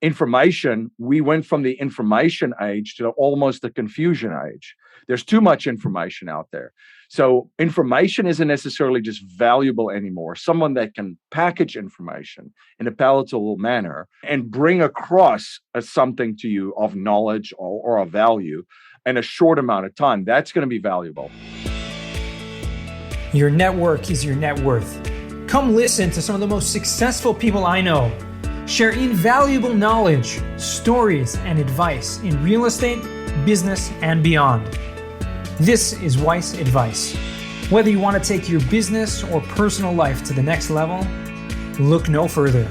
information, we went from the information age to almost the confusion age. There's too much information out there. So information isn't necessarily just valuable anymore. Someone that can package information in a palatable manner and bring across something to you of knowledge or of value in a short amount of time, that's going to be valuable. Your network is your net worth. Come listen to some of the most successful people I know share invaluable knowledge, stories, and advice in real estate, business, and beyond. This is Weiss Advice. Whether you want to take your business or personal life to the next level, look no further.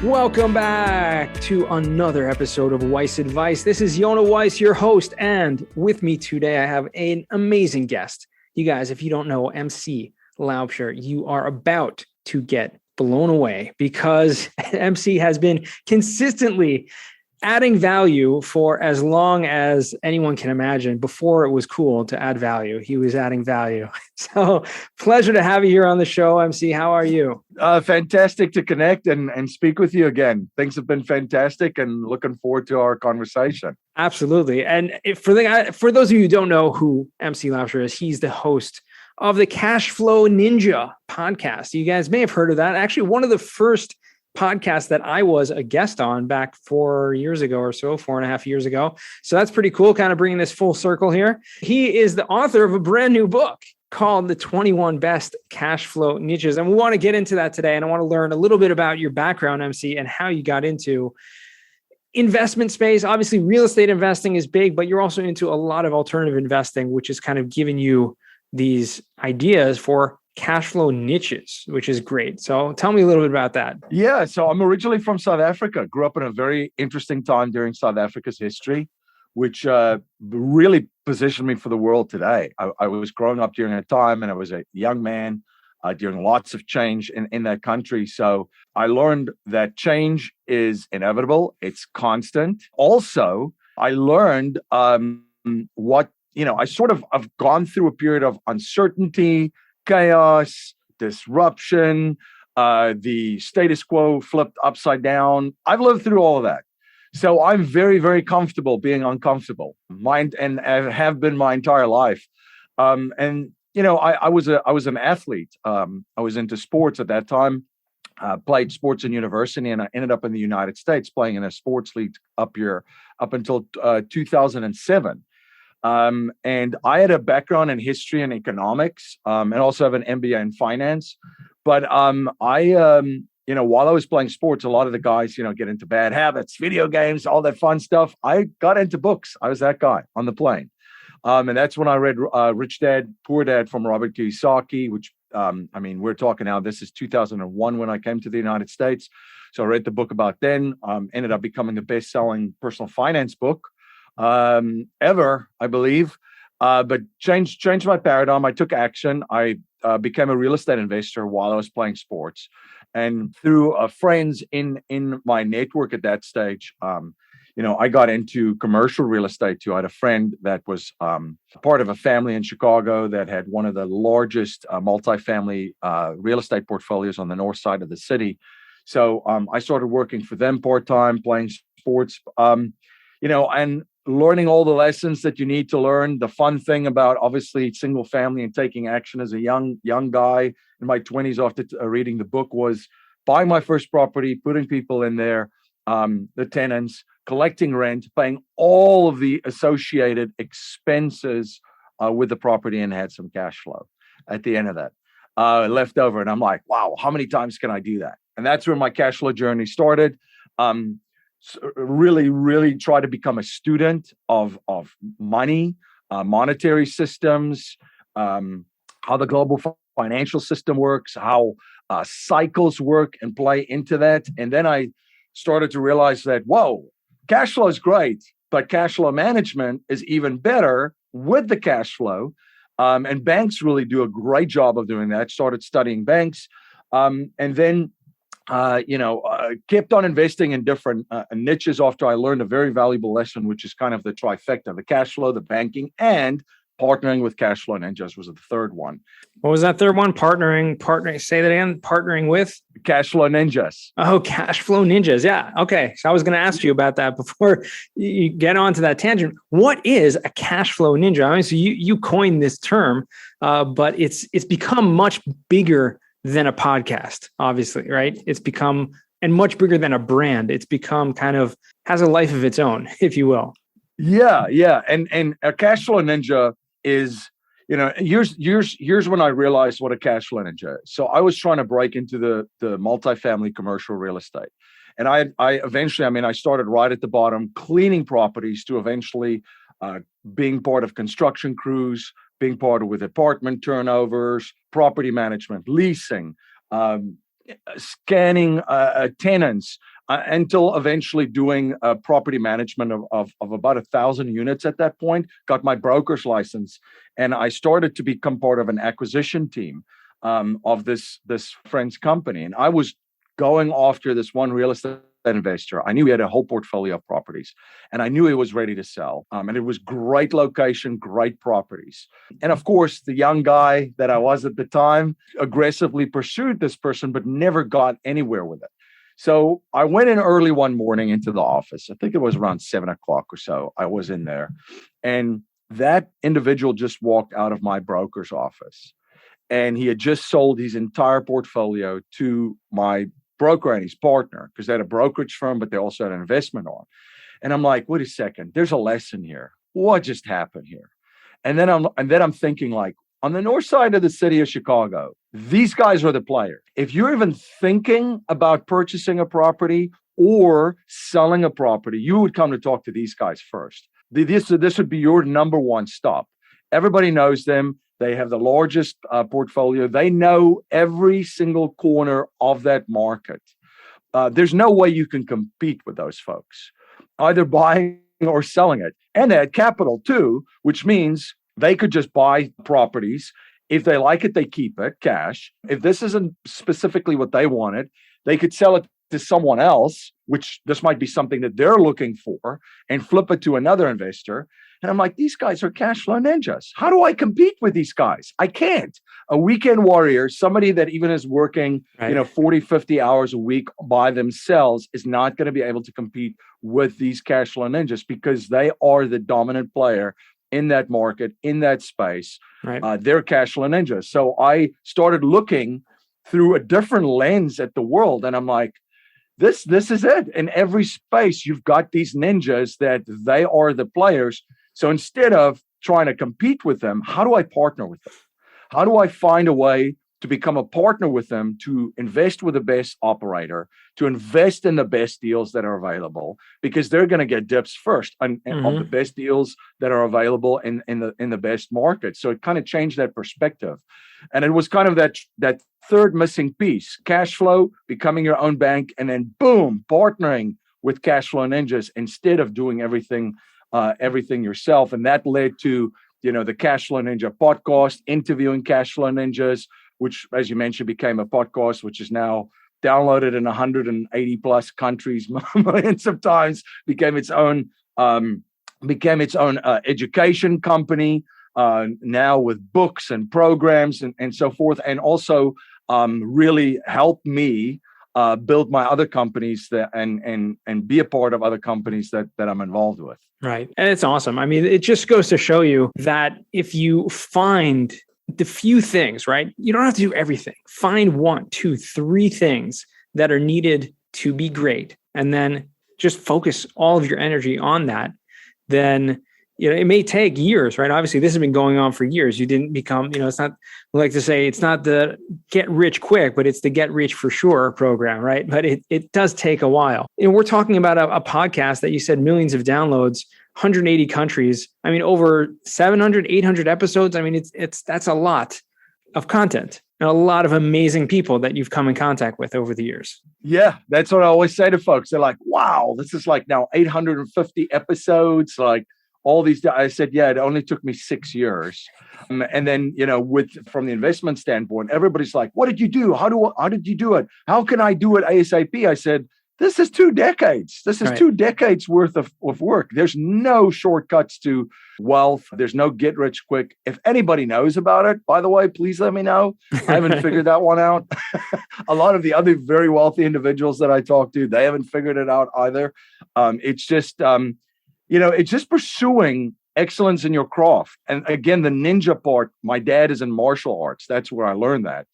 Welcome back to another episode of Weiss Advice. This is Yona Weiss, your host, and with me today I have an amazing guest. You guys, if you don't know MC Laubscher, you are about to get blown away because MC has been consistently adding value for as long as anyone can imagine. Before it was cool to add value, he was adding value. So pleasure to have you here on the show, MC. How are you? Fantastic to connect and speak with you again. Things have been fantastic and looking forward to our conversation. Absolutely. And for those of you who don't know who MC Laubscher is, he's the host of the Cashflow Ninja podcast. You guys may have heard of that. Actually, one of the first podcasts that I was a guest on back 4 years ago or so, 4.5 years ago. So that's pretty cool, kind of bringing this full circle here. He is the author of a brand new book called The 21 Best Cashflow Niches. And we want to get into that today. And I want to learn a little bit about your background, MC, and how you got into investment space. Obviously, real estate investing is big, but you're also into a lot of alternative investing, which is kind of giving you these ideas for cash flow niches, which is great. So tell me a little bit about that. Yeah, so I'm originally from South Africa. Grew up in a very interesting time during South Africa's history, which really positioned me for the world today. I was growing up during a time and I was a young man during lots of change in that country. So I learned that change is inevitable. It's constant. Also, I learned I sort of have gone through a period of uncertainty, chaos, disruption, the status quo flipped upside down. I've lived through all of that. So I'm very, very comfortable being uncomfortable. And I have been my entire life. I was an athlete. I was into sports at that time. Played sports in university, and I ended up in the United States playing in a sports league up until 2007. And I had a background in history and economics, and also have an MBA in finance. But while I was playing sports, a lot of the guys, get into bad habits, video games, all that fun stuff. I got into books. I was that guy on the plane. And that's when I read Rich Dad, Poor Dad from Robert Kiyosaki, which, we're talking now, this is 2001 when I came to the United States. So I read the book about then, ended up becoming the best-selling personal finance book ever, I believe, but changed my paradigm. I took action. I became a real estate investor while I was playing sports, and through friends in my network at that stage, I got into commercial real estate too. I had a friend that was part of a family in Chicago that had one of the largest multifamily real estate portfolios on the north side of the city. So I started working for them part-time, playing sports, and learning all the lessons that you need to learn. The fun thing about obviously single family and taking action as a young guy in my 20s after reading the book was buying my first property, putting people in there, the tenants, collecting rent, paying all of the associated expenses with the property, and had some cash flow at the end of that left over. And I'm like, wow, how many times can I do that? And that's where my cash flow journey started. Really, really try to become a student of money, monetary systems, how the global financial system works, how cycles work and play into that. And then I started to realize that, whoa, cash flow is great, but cash flow management is even better with the cash flow. And banks really do a great job of doing that. Started studying banks, and then kept on investing in different niches after I learned a very valuable lesson, which is kind of the trifecta: the cash flow, the banking, and partnering with Cashflow Ninjas was the third one. What was that third one? Partnering. Say that again. Partnering with Cashflow Ninjas. Oh, Cashflow Ninjas. Yeah. Okay. So I was going to ask you about that before you get onto that tangent. What is a Cashflow Ninja? I mean, so you coined this term, but it's become much bigger than a podcast, obviously, right? It's become and much bigger than a brand. It's become kind of has a life of its own, if you will. Yeah. And a Cashflow Ninja is, here's when I realized what a Cashflow Ninja is. So I was trying to break into the multifamily commercial real estate. And I eventually, I started right at the bottom, cleaning properties to eventually being part of construction crews, being part of with apartment turnovers, property management, leasing, scanning tenants, until eventually doing property management of about 1,000 units at that point, got my broker's license. And I started to become part of an acquisition team of this friend's company. And I was going after this one real estate investor. I knew he had a whole portfolio of properties and I knew he was ready to sell. And it was great location, great properties. And of course, the young guy that I was at the time aggressively pursued this person, but never got anywhere with it. So I went in early one morning into the office. I think it was around 7 o'clock or so. I was in there and that individual just walked out of my broker's office and he had just sold his entire portfolio to my broker and his partner because they had a brokerage firm, but they also had an investment on. And I'm like, wait a second, there's a lesson here. What just happened here? And then I'm thinking like, on the north side of the city of Chicago, these guys are the players. If you're even thinking about purchasing a property or selling a property, you would come to talk to these guys first. This would be your number one stop. Everybody knows them. They have the largest portfolio. They know every single corner of that market. There's no way you can compete with those folks, either buying or selling it. And they had capital too, which means they could just buy properties. If they like it, they keep it, cash. If this isn't specifically what they wanted, they could sell it to someone else, which this might be something that they're looking for, and flip it to another investor. And I'm like, these guys are Cashflow Ninjas. How do I compete with these guys? I can't. A weekend warrior, somebody that even is working, 40, 50 hours a week by themselves is not going to be able to compete with these Cashflow Ninjas because they are the dominant player in that market, in that space. Right. They're Cashflow Ninjas. So I started looking through a different lens at the world. And I'm like, this is it. In every space, you've got these ninjas that they are the players. So instead of trying to compete with them, how do I partner with them? How do I find a way to become a partner with them, to invest with the best operator, to invest in the best deals that are available, because they're going to get dips first of the best deals that are available in the best market. So it kind of changed that perspective. And it was kind of that third missing piece, cash flow, becoming your own bank, and then boom, partnering with Cashflow Ninjas instead of doing everything yourself. And that led to, the Cashflow Ninja podcast, interviewing Cashflow Ninjas, which, as you mentioned, became a podcast, which is now downloaded in 180 plus countries, millions of times, became its own education company, now with books and programs and so forth, and also really helped me build my other companies and be a part of other companies that I'm involved with. Right. And it's awesome. I mean, it just goes to show you that if you find the few things, right, you don't have to do everything. Find 1, 2, 3 things that are needed to be great, and then just focus all of your energy on that. Then, it may take years, right? Obviously, this has been going on for years. You didn't become, it's not, I like to say, it's not the get rich quick, but it's the get rich for sure program, right? But it does take a while. We're talking about a podcast that you said millions of downloads, 180 countries. I mean, over 700, 800 episodes. I mean, that's a lot of content and a lot of amazing people that you've come in contact with over the years. Yeah, that's what I always say to folks. They're like, wow, this is like now 850 episodes, like all these. I said, yeah, it only took me 6 years. And then, from the investment standpoint, everybody's like, what did you do? How did you do it? How can I do it ASAP? I said, This is 2 decades. This is Right. 2 decades worth of work. There's no shortcuts to wealth. There's no get rich quick. If anybody knows about it, by the way, please let me know. I haven't figured that one out. A lot of the other very wealthy individuals that I talk to, they haven't figured it out either. It's just, it's just pursuing excellence in your craft. And again, the ninja part, my dad is in martial arts. That's where I learned that.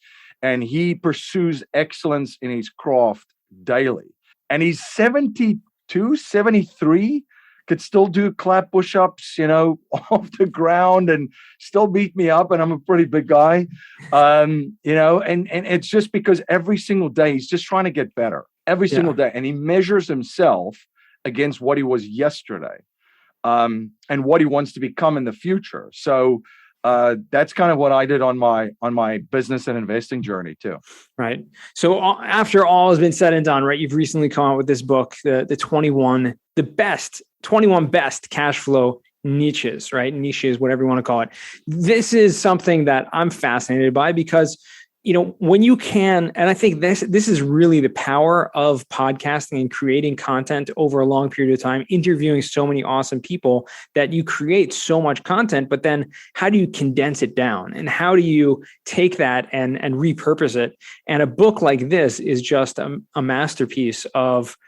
And he pursues excellence in his craft daily. And he's 72, 73, could still do clap push-ups, off the ground and still beat me up. And I'm a pretty big guy, and it's just because every single day he's just trying to get better every single day. And he measures himself against what he was yesterday, and what he wants to become in the future. So that's kind of what I did on my business and investing journey too. Right. So after all has been said and done, right, you've recently come out with this book, the 21 best cash flow niches, right? Niches, whatever you want to call it. This is something that I'm fascinated by because, when you can, and I think this is really the power of podcasting and creating content over a long period of time, interviewing so many awesome people that you create so much content, but then how do you condense it down? And how do you take that and repurpose it? And a book like this is just a masterpiece of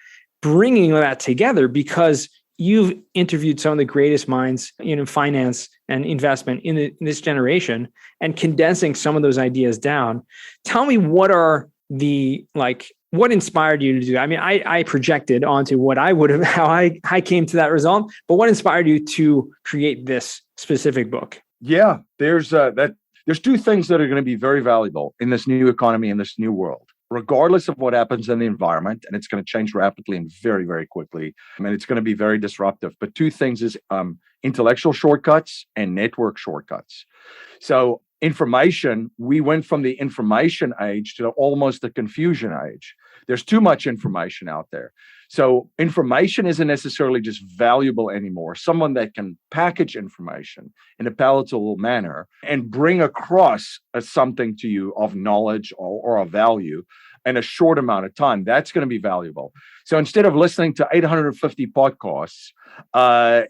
bringing that together because you've interviewed some of the greatest minds in finance and investment in this generation and condensing some of those ideas down. Tell me what inspired you to do? I mean, I projected onto what I would have, how I came to that result, but what inspired you to create this specific book? Yeah, there's two things that are going to be very valuable in this new economy, in this new world, regardless of what happens in the environment. And it's going to change rapidly and very, very quickly. I mean, it's going to be very disruptive. But two things is intellectual shortcuts and network shortcuts. So information, we went from the information age to almost the confusion age. There's too much information out there. So information isn't necessarily just valuable anymore. Someone that can package information in a palatable manner and bring across something to you of knowledge or of value in a short amount of time, that's going to be valuable. So instead of listening to 850 podcasts, hours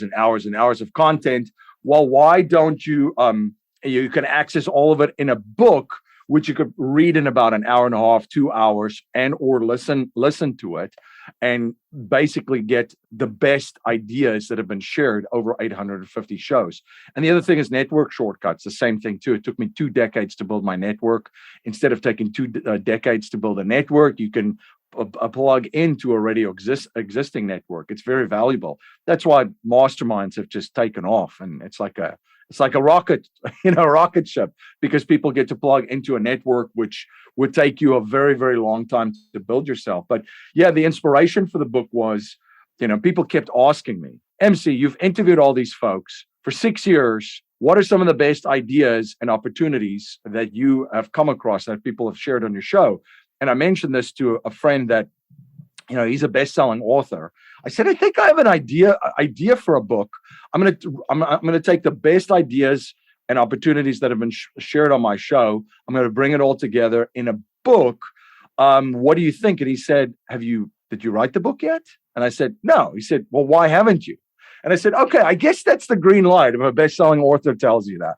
and hours and hours of content, well, why don't you can access all of it in a book, which you could read in about an hour and a half, 2 hours, and or listen to it, and basically get the best ideas that have been shared over 850 shows. And the other thing is network shortcuts, the same thing too. It took me 2 decades to build my network. Instead of taking 2 decades to build a network, you can plug into already existing network. It's very valuable. That's why masterminds have just taken off, and it's like a rocket, rocket ship, because people get to plug into a network which would take you a very, very long time to build yourself. But yeah, the inspiration for the book was, people kept asking me, MC, you've interviewed all these folks for 6 years. What are some of the best ideas and opportunities that you have come across that people have shared on your show? And I mentioned this to a friend that, he's a best-selling author. I said, I think I have an idea for a book. I'm going to take the best ideas and opportunities that have been shared on my show. I'm going to bring it all together in a book. What do you think? And he said, did you write the book yet? And I said, no. He said, well, why haven't you? And I said, okay, I guess that's the green light if a best-selling author tells you that.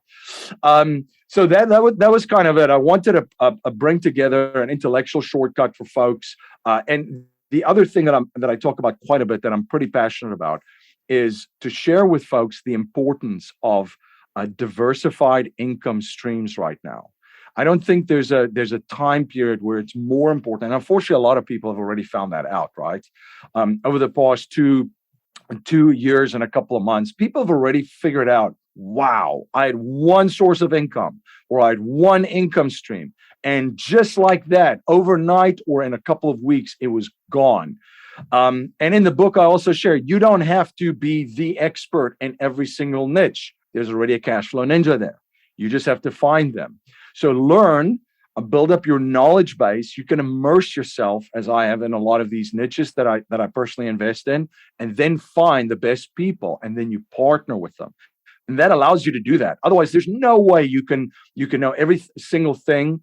So that was kind of it. I wanted to bring together an intellectual shortcut for folks. And the other thing that I talk about quite a bit that I'm pretty passionate about is to share with folks the importance of diversified income streams right now. I don't think there's a time period where it's more important. And unfortunately, a lot of people have already found that out, right? Over the past two years and a couple of months, people have already figured out, wow, I had one source of income, or I had one income stream. And just like that, overnight or in a couple of weeks, it was gone. And in the book, I also share, you don't have to be the expert in every single niche. There's already a Cashflow Ninja there. You just have to find them. So learn, build up your knowledge base. You can immerse yourself, as I have, in a lot of these niches that I personally invest in, and then find the best people, and then you partner with them. And that allows you to do that. Otherwise, there's no way you can know every single thing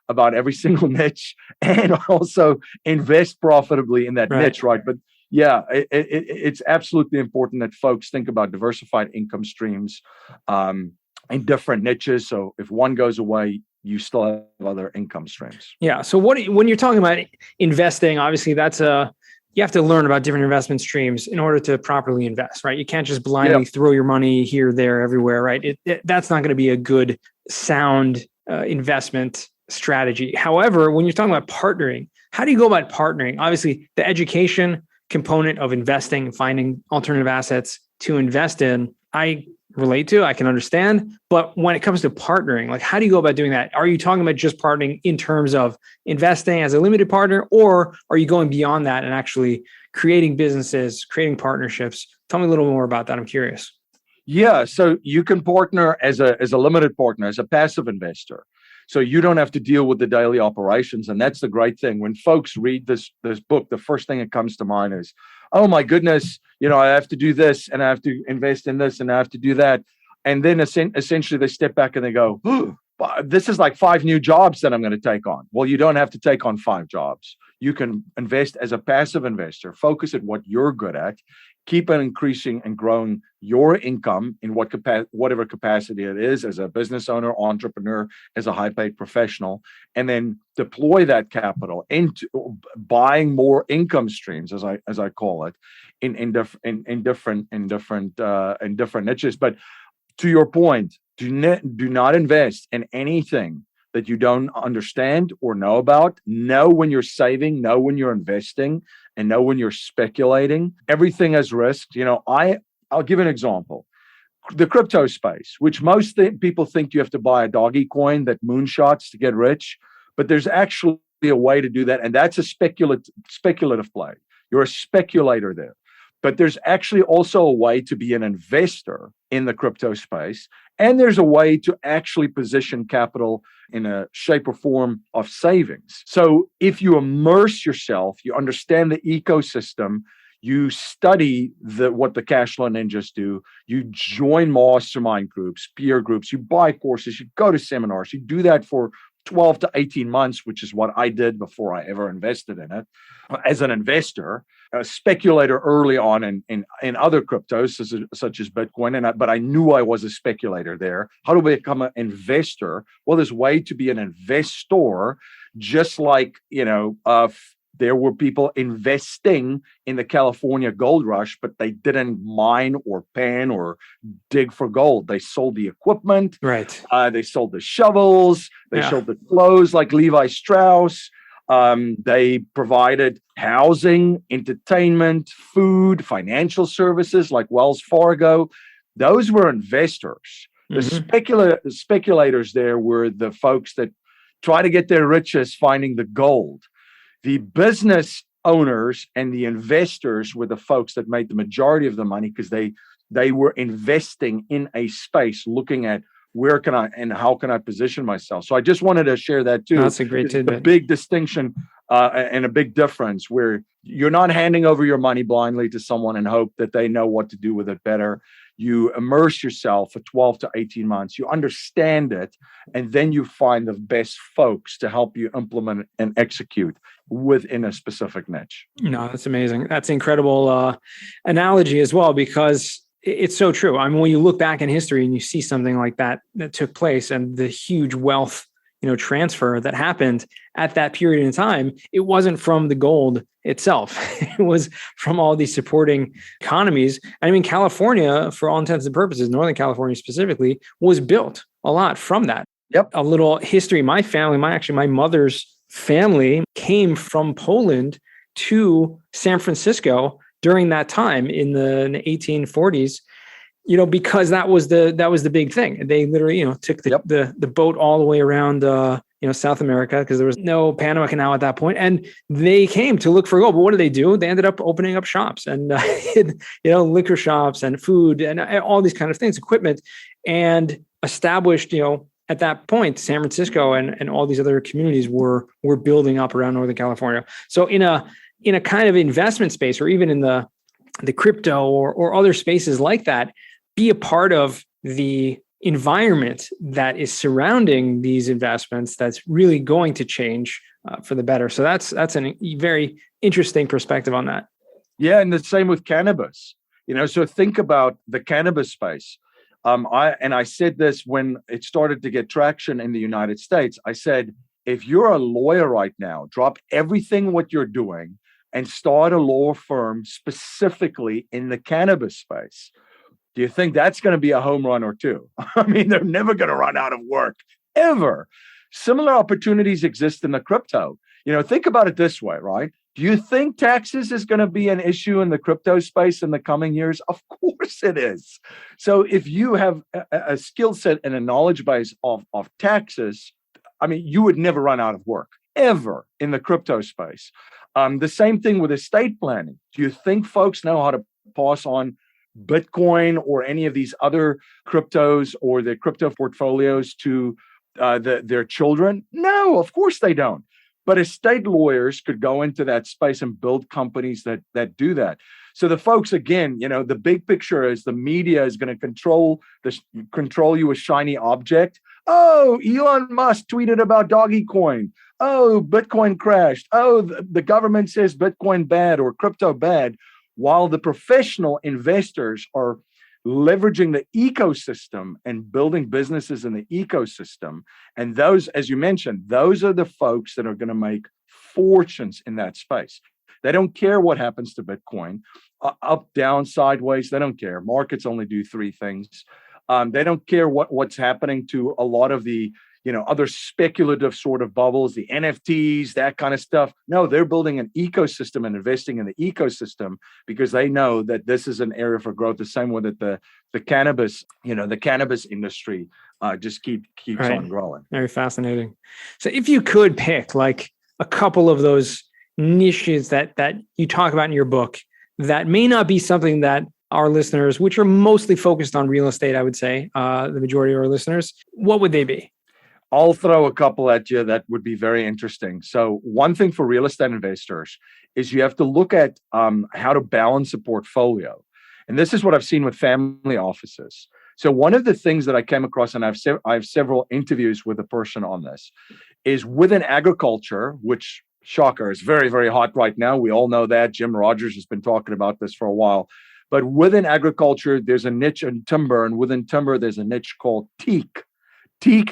about every single niche and also invest profitably in that niche, right? But yeah, it's absolutely important that folks think about diversified income streams in different niches. So if one goes away, you still have other income streams. Yeah. So when you're talking about investing, obviously you have to learn about different investment streams in order to properly invest, right? You can't just blindly throw your money here, there, everywhere, right? That's not going to be a good, sound investment strategy. However, when you're talking about partnering, how do you go about partnering? Obviously, the education component of investing and finding alternative assets to invest in, I relate to, I can understand. But when it comes to partnering, like how do you go about doing that? Are you talking about just partnering in terms of investing as a limited partner, or are you going beyond that and actually creating businesses, creating partnerships? Tell me a little more about that. I'm curious. Yeah, so you can partner as a limited partner, as a passive investor. So you don't have to deal with the daily operations. And that's the great thing. When folks read this book, the first thing that comes to mind is, oh my goodness, I have to do this and I have to invest in this and I have to do that. And then essentially they step back and they go, oh, this is like 5 new jobs that I'm going to take on. Well, you don't have to take on 5 jobs. You can invest as a passive investor, focus at what you're good at, keep on increasing and growing your income in whatever capacity it is, as a business owner, entrepreneur, as a high-paid professional, and then deploy that capital into buying more income streams, as I call it, in different niches. But to your point, do not invest in anything that you don't understand or know about. Know when you're saving, know when you're investing, and know when you're speculating. Everything has risks. I'll give an example. The crypto space, which most people think you have to buy a doggy coin that moonshots to get rich, but there's actually a way to do that, and that's a speculative play. You're a speculator there. But there's actually also a way to be an investor in the crypto space. And there's a way to actually position capital in a shape or form of savings. So if you immerse yourself, you understand the ecosystem, you study what the Cashflow Ninjas do, you join mastermind groups, peer groups, you buy courses, you go to seminars, you do that for 12 to 18 months, which is what I did before I ever invested in it. As an investor, a speculator early on in other cryptos, such as Bitcoin, but I knew I was a speculator there. How do I become an investor? Well, there's a way to be an investor, just like, there were people investing in the California gold rush, but they didn't mine or pan or dig for gold. They sold the equipment. Right. They sold the shovels. They sold the clothes like Levi Strauss. They provided housing, entertainment, food, financial services like Wells Fargo. Those were investors. The speculators there were the folks that try to get their riches finding the gold. The business owners and the investors were the folks that made the majority of the money, because they were investing in a space, looking at where can I and how can I position myself. So I just wanted to share that too. That's a great tidbit. A big distinction and a big difference, where you're not handing over your money blindly to someone and hope that they know what to do with it better. You immerse yourself for 12 to 18 months, you understand it, and then you find the best folks to help you implement and execute within a specific niche. No, that's amazing. That's incredible analogy as well, because it's so true. I mean, when you look back in history and you see something like that took place, and the huge wealth, transfer that happened at that period in time, it wasn't from the gold itself. It was from all these supporting economies. I mean, California, for all intents and purposes, Northern California specifically, was built a lot from that. Yep. A little history. My family, my mother's family came from Poland to San Francisco during that time in the 1840s, because that was the big thing. They literally, took the boat all the way around, South America, because there was no Panama Canal at that point, and they came to look for gold. But what did they do? They ended up opening up shops and, liquor shops and food and all these kind of things, equipment, and established, at that point, San Francisco and all these other communities were building up around Northern California. So in a kind of investment space, or even in the crypto or other spaces like that, be a part of the environment that is surrounding these investments that's really going to change for the better. So that's a very interesting perspective on that. Yeah, and the same with cannabis. So think about the cannabis space. I said this when it started to get traction in the United States. I said, if you're a lawyer right now, drop everything what you're doing and start a law firm specifically in the cannabis space. Do you think that's going to be a home run or two? I mean, they're never going to run out of work, ever. Similar opportunities exist in the crypto. Think about it this way, right? Do you think taxes is going to be an issue in the crypto space in the coming years? Of course it is. So if you have a skill set and a knowledge base of taxes, I mean, you would never run out of work, ever, in the crypto space. The same thing with estate planning. Do you think folks know how to pass on Bitcoin or any of these other cryptos or their crypto portfolios to their children? No, of course they don't. But estate lawyers could go into that space and build companies that do that. So the folks, again, the big picture is the media is going to control you with shiny object. Oh, Elon Musk tweeted about doggy coin. Oh, Bitcoin crashed. Oh, the government says Bitcoin bad or crypto bad, while the professional investors are leveraging the ecosystem and building businesses in the ecosystem. And those, as you mentioned, those are the folks that are going to make fortunes in that space. They don't care what happens to Bitcoin, up, down, sideways. They don't care. Markets only do three things. They don't care what's happening to a lot of the other speculative sort of bubbles, the NFTs, that kind of stuff. No, they're building an ecosystem and investing in the ecosystem because they know that this is an area for growth. The same way that the cannabis, the cannabis industry just keeps on growing. Very fascinating. So if you could pick like a couple of those niches that you talk about in your book that may not be something that our listeners, which are mostly focused on real estate, I would say, the majority of our listeners, what would they be? I'll throw a couple at you that would be very interesting. So one thing for real estate investors is you have to look at how to balance a portfolio. And this is what I've seen with family offices. So one of the things that I came across, and I have several interviews with a person on this, is within agriculture, which, shocker, is very, very hot right now. We all know that. Jim Rogers has been talking about this for a while. But within agriculture, there's a niche in timber. And within timber, there's a niche called teak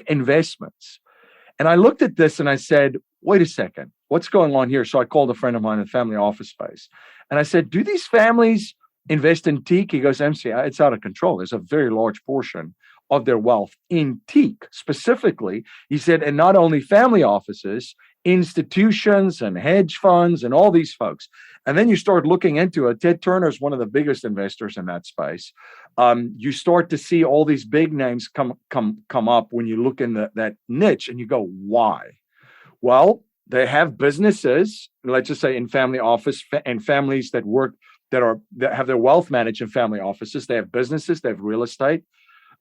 investments. And I looked at this and I said, wait a second, what's going on here? So I called a friend of mine in the family office space. And I said, do these families invest in teak? He goes, MC, it's out of control. There's a very large portion of their wealth in teak specifically. He said, and not only family offices, institutions and hedge funds and all these folks. And then you start looking into it. Ted Turner is one of the biggest investors in that space. You start to see all these big names come up when you look in that niche and you go, why? Well, they have businesses, let's just say in family office and families that have their wealth managed in family offices. They have businesses, they have real estate.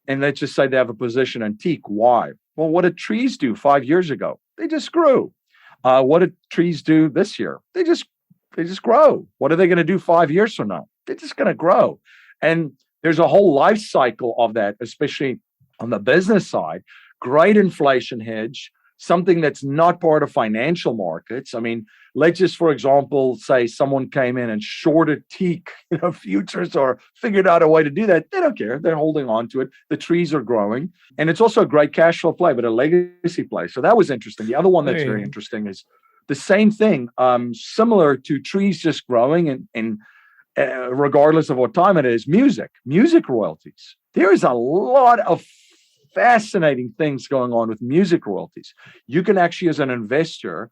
And let's just say they have a position in teak. Why? Well, what did trees do 5 years ago? They just grew. What did trees do this year? They just grow. What are they going to do 5 years from now? They're just going to grow. And there's a whole life cycle of that, especially on the business side. Great inflation hedge, something that's not part of financial markets. I mean, let's just, for example, say someone came in and shorted teak, futures, or figured out a way to do that. They don't care. They're holding on to it. The trees are growing. And it's also a great cash flow play, but a legacy play. So that was interesting. The other one that's very interesting is the same thing, similar to trees just growing and regardless of what time it is, music royalties. There is a lot of fascinating things going on with music royalties. You can actually, as an investor,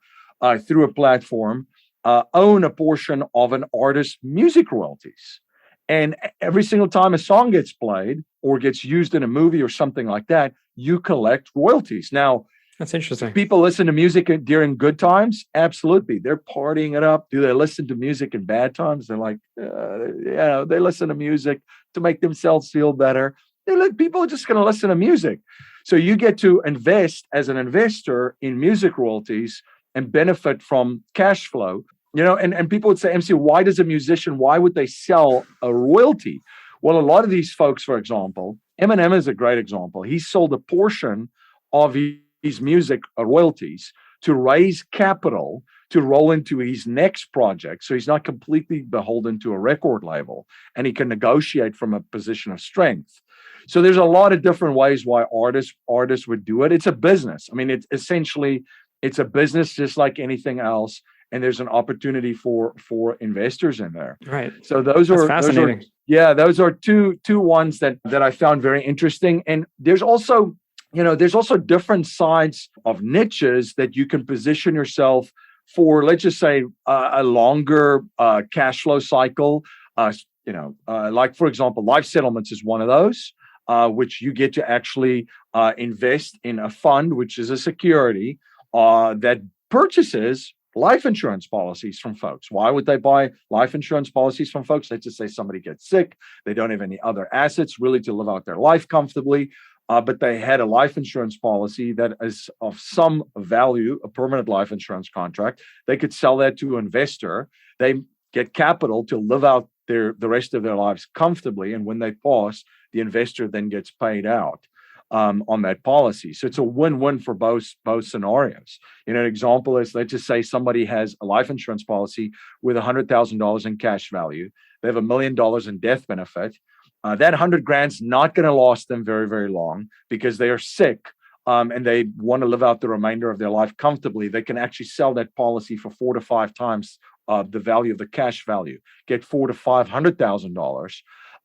through a platform, own a portion of an artist's music royalties. And every single time a song gets played or gets used in a movie or something like that, you collect royalties. Now, that's interesting. People listen to music during good times? Absolutely. They're partying it up. Do they listen to music in bad times? They're like, they listen to music to make themselves feel better. People are just going to listen to music. So you get to invest as an investor in music royalties and benefit from cash flow. And people would say, MC, why would they sell a royalty? Well, a lot of these folks, for example, Eminem is a great example. He sold a portion of his music royalties to raise capital to roll into his next project. So he's not completely beholden to a record label, and he can negotiate from a position of strength. So there's a lot of different ways why artists would do it. It's a business. I mean, it's a business just like anything else. And there's an opportunity for investors in there. Right. So those are fascinating. Those are two ones that I found very interesting. And there's also different sides of niches that you can position yourself for. Let's just say a longer cash flow cycle. Like for example, life settlements is one of those, which you get to actually invest in a fund, which is a security that purchases life insurance policies from folks. Why would they buy life insurance policies from folks? Let's just say somebody gets sick. They don't have any other assets really to live out their life comfortably, but they had a life insurance policy that is of some value, a permanent life insurance contract. They could sell that to an investor. They get capital to live out the rest of their lives comfortably. And when they pass, the investor then gets paid out on that policy. So it's a win-win for both scenarios. An example is, let's just say somebody has a life insurance policy with $100,000 in cash value. They have $1 million in death benefit. That $100,000's not going to last them very, very long because they are sick and they want to live out the remainder of their life comfortably. They can actually sell that policy for 4 to 5 times the value of the cash value, get $400,000 to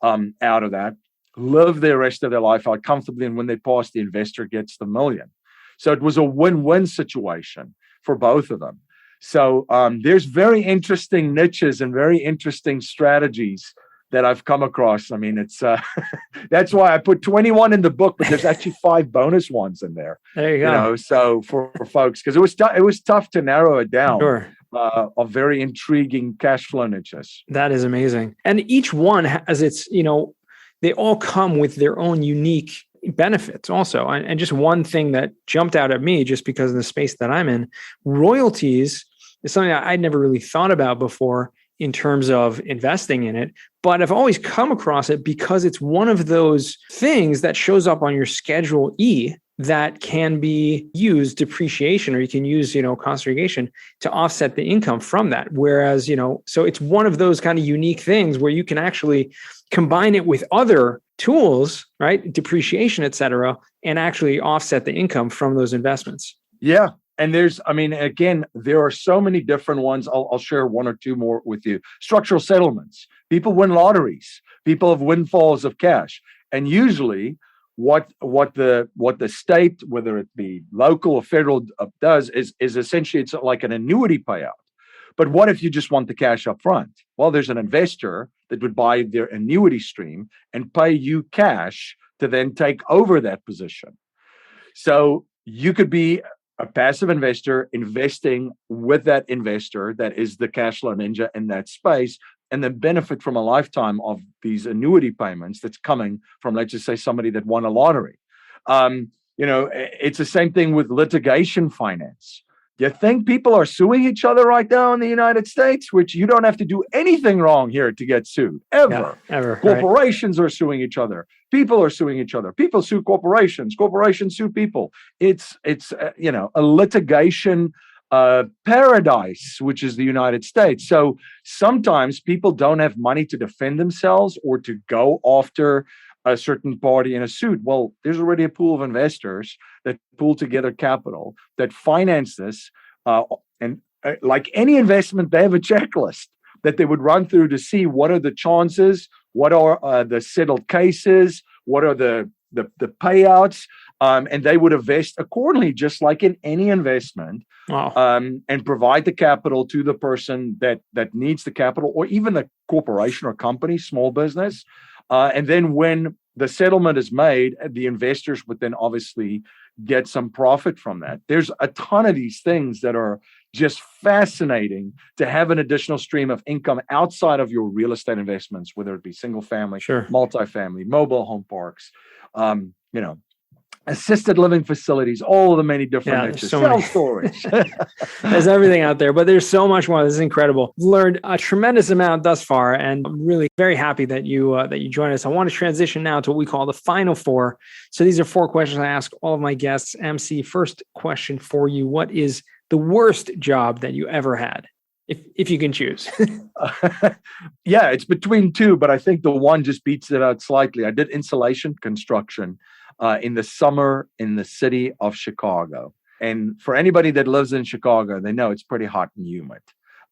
$500,000 out of that, live the rest of their life out comfortably, and when they pass, the investor gets the $1 million. So it was a win-win situation for both of them. So there's very interesting niches and very interesting strategies that I've come across. I mean, it's that's why I put 21 in the book, but there's actually 5 bonus ones in there. There you go. So for folks, because it was tough to narrow it down. Sure. Of very intriguing cash flow niches. That is amazing. And each one has its, they all come with their own unique benefits also. And just one thing that jumped out at me, just because of the space that I'm in, royalties is something that I'd never really thought about before in terms of investing in it. But I've always come across it because it's one of those things that shows up on your Schedule E that can be used depreciation, or you can use, cost segregation to offset the income from that. Whereas, so it's one of those kind of unique things where you can actually combine it with other tools, right? Depreciation, et cetera, and actually offset the income from those investments. Yeah. And again, there are so many different ones. I'll share 1 or 2 more with you. Structural settlements. People win lotteries. People have windfalls of cash. And usually what the state, whether it be local or federal, does is essentially it's like an annuity payout. But what if you just want the cash up front? Well, there's an investor that would buy their annuity stream and pay you cash to then take over that position. So you could be a passive investor investing with that investor that is the Cashflow Ninja in that space, and then benefit from a lifetime of these annuity payments that's coming from, let's just say, somebody that won a lottery. It's the same thing with litigation finance. Do you think people are suing each other right now in the United States, which you don't have to do anything wrong here to get sued, ever? Yeah, ever. Corporations are suing each other. People are suing each other. People sue corporations. Corporations sue people. It's a litigation paradise, which is the United States. So sometimes people don't have money to defend themselves or to go after a certain party in a suit. Well, there's already a pool of investors that pool together capital that finance this. And like any investment, they have a checklist that they would run through to see what are the chances, what are the settled cases, what are the payouts, and they would invest accordingly, just like in any investment. Wow. And provide the capital to the person that needs the capital, or even the corporation or company, small business. And then when the settlement is made, the investors would then obviously get some profit from that. There's a ton of these things that are just fascinating to have an additional stream of income outside of your real estate investments, whether it be single family, Sure. multifamily, mobile home parks, assisted living facilities, all of the many different niches, so many. self-storage. There's everything out there, but there's so much more. This is incredible. Learned a tremendous amount thus far, and I'm really very happy that you joined us. I want to transition now to what we call the final four. So these are 4 questions I ask all of my guests. MC, first question for you: what is the worst job that you ever had, if you can choose? Yeah, it's between 2, but I think the one just beats it out slightly. I did insulation construction in the summer in the city of Chicago. And for anybody that lives in Chicago, they know it's pretty hot and humid.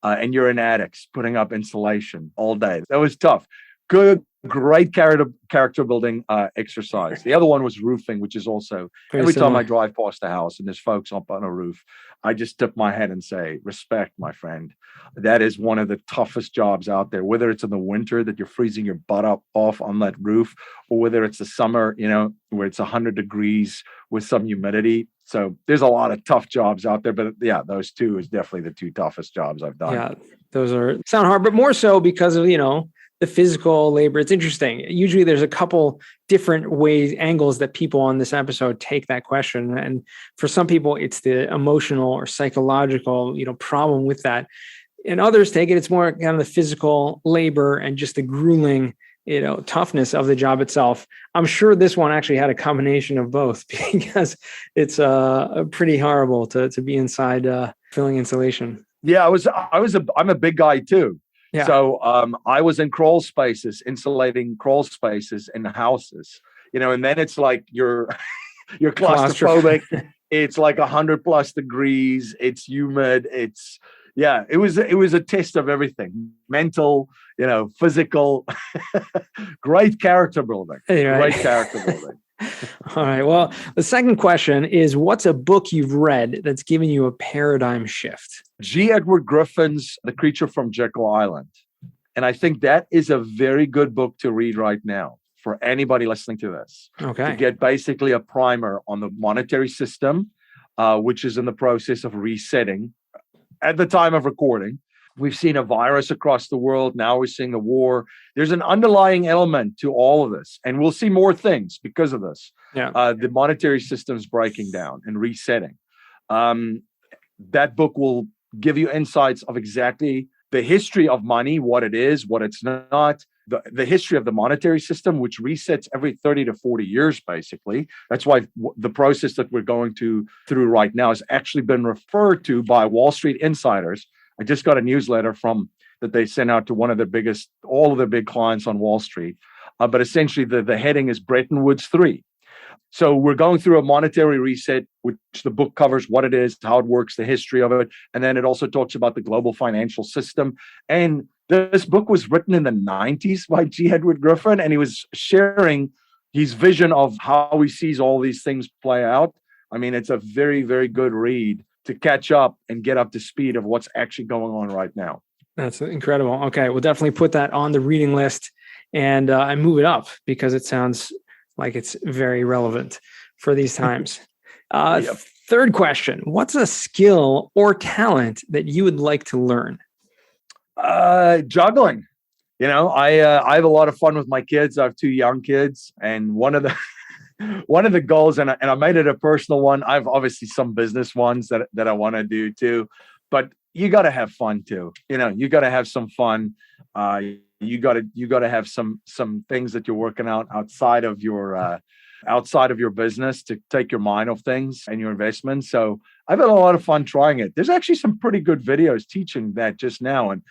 And you're in attics putting up insulation all day. That was tough. Great character building exercise. The other one was roofing, which is also every time I drive past the house and there's folks up on a roof, I just tip my head and say, respect, my friend. That is one of the toughest jobs out there, whether it's in the winter that you're freezing your butt off on that roof, or whether it's the summer, where it's 100 degrees with some humidity. So there's a lot of tough jobs out there, but yeah, those 2 is definitely the 2 toughest jobs I've done. Yeah, those sound hard, but more so because of, the physical labor. It's interesting. Usually there's a couple different angles that people on this episode take that question. And for some people, it's the emotional or psychological, problem with that. And others take it, it's more kind of the physical labor and just the grueling, toughness of the job itself. I'm sure this one actually had a combination of both, because it's pretty horrible to be inside filling insulation. Yeah, I'm a big guy too. Yeah. So I was in crawl spaces, insulating crawl spaces in the houses, and then it's like you're claustrophobic. It's like 100+ degrees. It's humid. It was a test of everything: mental, physical. Great character building. Great character building. All right. Well, the second question is, what's a book you've read that's given you a paradigm shift? G. Edward Griffin's The Creature from Jekyll Island. And I think that is a very good book to read right now for anybody listening to this. Okay. To get basically a primer on the monetary system, which is in the process of resetting at the time of recording. We've seen a virus across the world. Now we're seeing a war. There's an underlying element to all of this. And we'll see more things because of this. Yeah. The monetary system's breaking down and resetting. That book will give you insights of exactly the history of money, what it is, what it's not, the history of the monetary system, which resets every 30 to 40 years, basically. That's why the process that we're going through right now has actually been referred to by Wall Street insiders. I just got a newsletter that they sent out to all of their big clients on Wall Street. But essentially the heading is Bretton Woods 3. So we're going through a monetary reset, which the book covers what it is, how it works, the history of it. And then it also talks about the global financial system. And this book was written in the 90s by G. Edward Griffin, and he was sharing his vision of how he sees all these things play out. I mean, it's a very, very good read to catch up and get up to speed of what's actually going on right now. That's incredible. Okay, we'll definitely put that on the reading list and move it up, because it sounds like it's very relevant for these times. Yep. Third question: what's a skill or talent that you would like to learn? Juggling. I have a lot of fun with my kids. I have 2 young kids, and one of the goals, and I made it a personal one. I have obviously some business ones that I want to do too, but you got to have fun too. You got to have some fun. You got to have some things that you're working out outside of your business to take your mind off things and your investments. So I've had a lot of fun trying it. There's actually some pretty good videos teaching that just now, and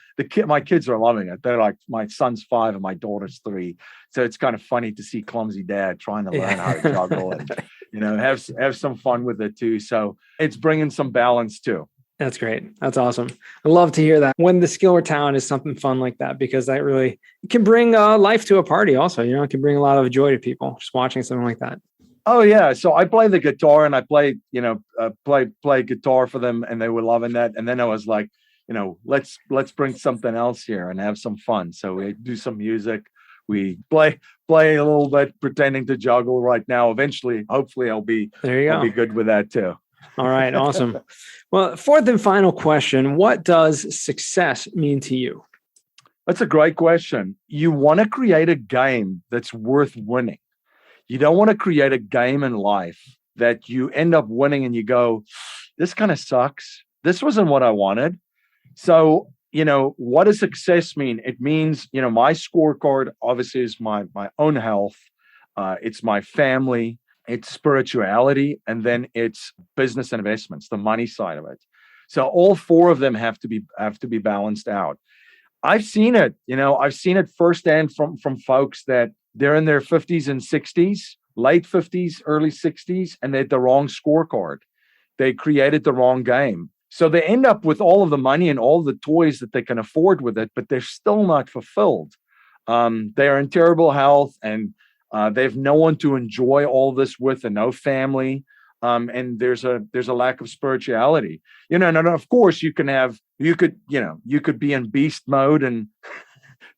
my kids are loving it. They're like, my son's 5 and my daughter's 3, so it's kind of funny to see clumsy dad trying to learn how to juggle and have some fun with it too. So it's bringing some balance too. That's great. That's awesome. I love to hear that when the skill or talent is something fun like that, because that really can bring life to a party also. It can bring a lot of joy to people just watching something like that. Oh yeah. So I play the guitar, and I play guitar for them, and they were loving that. And then I was like, let's bring something else here and have some fun. So we do some music. We play a little bit, pretending to juggle right now. Eventually, hopefully I'll be good with that too. All right. Awesome. Well, fourth and final question: what does success mean to you? That's a great question. You want to create a game that's worth winning. You don't want to create a game in life that you end up winning and you go, this kind of sucks. This wasn't what I wanted. So, what does success mean? It means, my scorecard obviously is my own health. It's my family, it's spirituality, and then it's business and investments, the money side of it. So all four of them have to be balanced out. I've seen it, firsthand from folks that they're in their 50s and 60s, late 50s, early 60s, and they had the wrong scorecard. They created the wrong game. So they end up with all of the money and all the toys that they can afford with it, but they're still not fulfilled. They are in terrible health, and they have no one to enjoy all this with, and no family. And there's a lack of spirituality. And of course you could be in beast mode and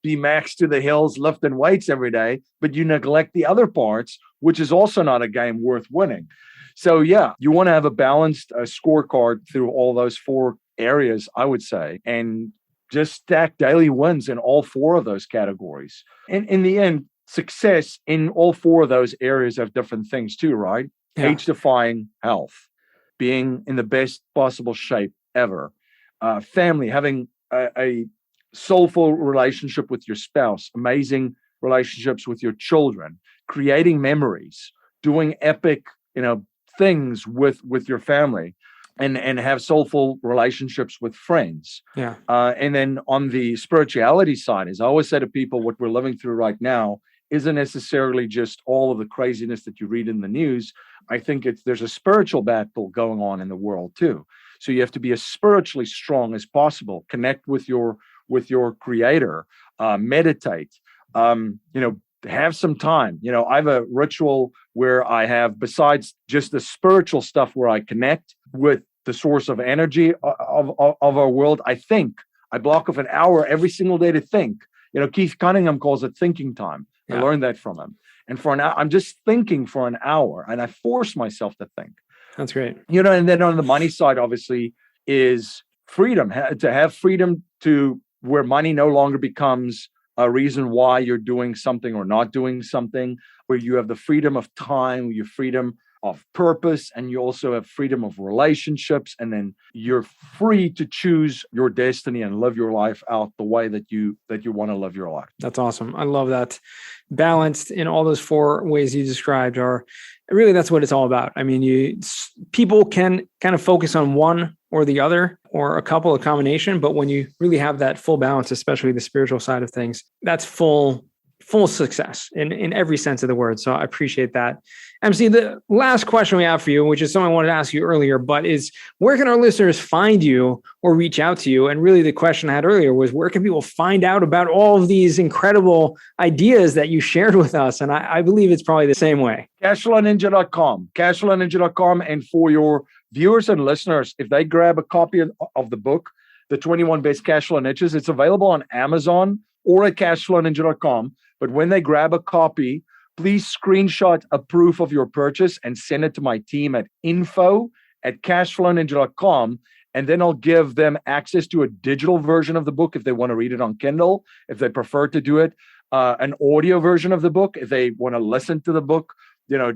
be max to the hills lifting weights every day, but you neglect the other parts, which is also not a game worth winning. So yeah, you want to have a balanced scorecard through all those four areas, I would say, and just stack daily wins in all four of those categories. And in the end, success in all four of those areas have different things too, right? Yeah. Age-defying health, being in the best possible shape ever, family, having a soulful relationship with your spouse, amazing relationships with your children, creating memories, doing epic, things with your family, and have soulful relationships with friends. Yeah. And then on the spirituality side, as I always say to people, what we're living through right now isn't necessarily just all of the craziness that you read in the news. I think there's a spiritual battle going on in the world too. So you have to be as spiritually strong as possible. Connect with your creator, meditate, have some time. I have a ritual where I have, besides just the spiritual stuff where I connect with the source of energy of our world, I block off an hour every single day to think. Keith Cunningham calls it thinking time. Yeah. I learned that from him. And for an hour, I'm just thinking for an hour, and I force myself to think. That's great. And then on the money side, obviously, is freedom, to have freedom to where money no longer becomes a reason why you're doing something or not doing something, where you have the freedom of time, your freedom of purpose, and you also have freedom of relationships, and then you're free to choose your destiny and live your life out the way that you want to live your life. That's awesome. I love that. Balanced in all those four ways you described are really, that's what it's all about. I mean, people can kind of focus on one or the other, or a couple of combination, but when you really have that full balance, especially the spiritual side of things, that's full success in every sense of the word. So I appreciate that. MC, the last question we have for you, which is something I wanted to ask you earlier, but is where can our listeners find you or reach out to you? And really the question I had earlier was, where can people find out about all of these incredible ideas that you shared with us? And I believe it's probably the same way. Cashflowninja.com. And for your viewers and listeners, if they grab a copy of the book, The 21 Best Cashflow Niches, it's available on Amazon or at cashflowninja.com. But when they grab a copy, please screenshot a proof of your purchase and send it to my team at info@cashflowninja.com. And then I'll give them access to a digital version of the book if they want to read it on Kindle, if they prefer to do it, an audio version of the book if they want to listen to the book,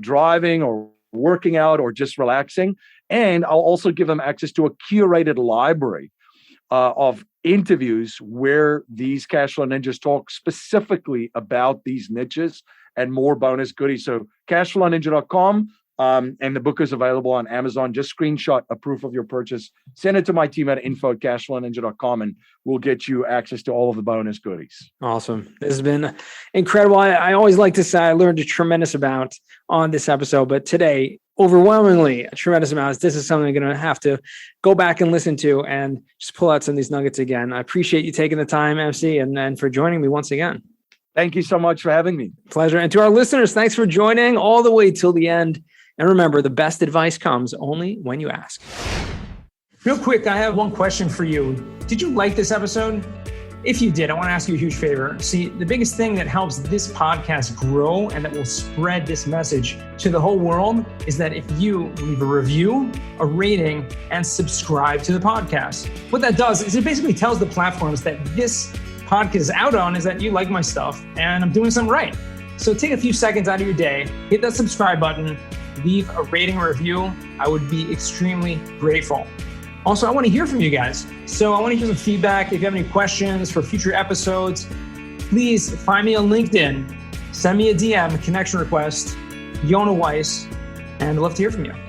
driving or working out or just relaxing. And I'll also give them access to a curated library of interviews where these Cashflow Ninjas talk specifically about these niches and more bonus goodies. So cashflowninja.com, and the book is available on Amazon. Just screenshot a proof of your purchase, send it to my team at info@cashflowninja.com, and we'll get you access to all of the bonus goodies. Awesome. This has been incredible. I always like to say I learned a tremendous amount on this episode, but today, overwhelmingly a tremendous amount. This is something I'm going to have to go back and listen to and just pull out some of these nuggets again. I appreciate you taking the time, MC, and for joining me once again. Thank you so much for having me. Pleasure. And to our listeners, thanks for joining all the way till the end. And remember, the best advice comes only when you ask. Real quick, I have one question for you. Did you like this episode? If you did, I want to ask you a huge favor. See, the biggest thing that helps this podcast grow and that will spread this message to the whole world is that if you leave a review, a rating, and subscribe to the podcast. What that does is it basically tells the platforms that this podcast is out on is that you like my stuff and I'm doing something right. So take a few seconds out of your day, hit that subscribe button, leave a rating or review. I would be extremely grateful. Also, I want to hear from you guys. So I want to hear some feedback. If you have any questions for future episodes, please find me on LinkedIn, send me a DM, connection request, Yona Weiss, and I'd love to hear from you.